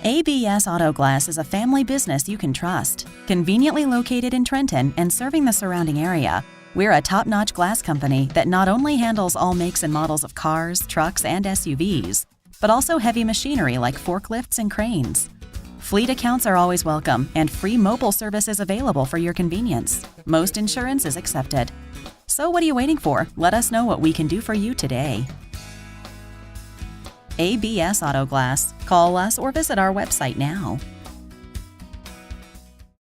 ABS Auto Glass is a family business you can trust. Conveniently located in Trenton and serving the surrounding area, we're a top-notch glass company that not only handles all makes and models of cars, trucks, and SUVs, but also heavy machinery like forklifts and cranes. Fleet accounts are always welcome, and free mobile service is available for your convenience. Most insurance is accepted. So what are you waiting for? Let us know what we can do for you today. ABS Auto Glass. Call us or visit our website now.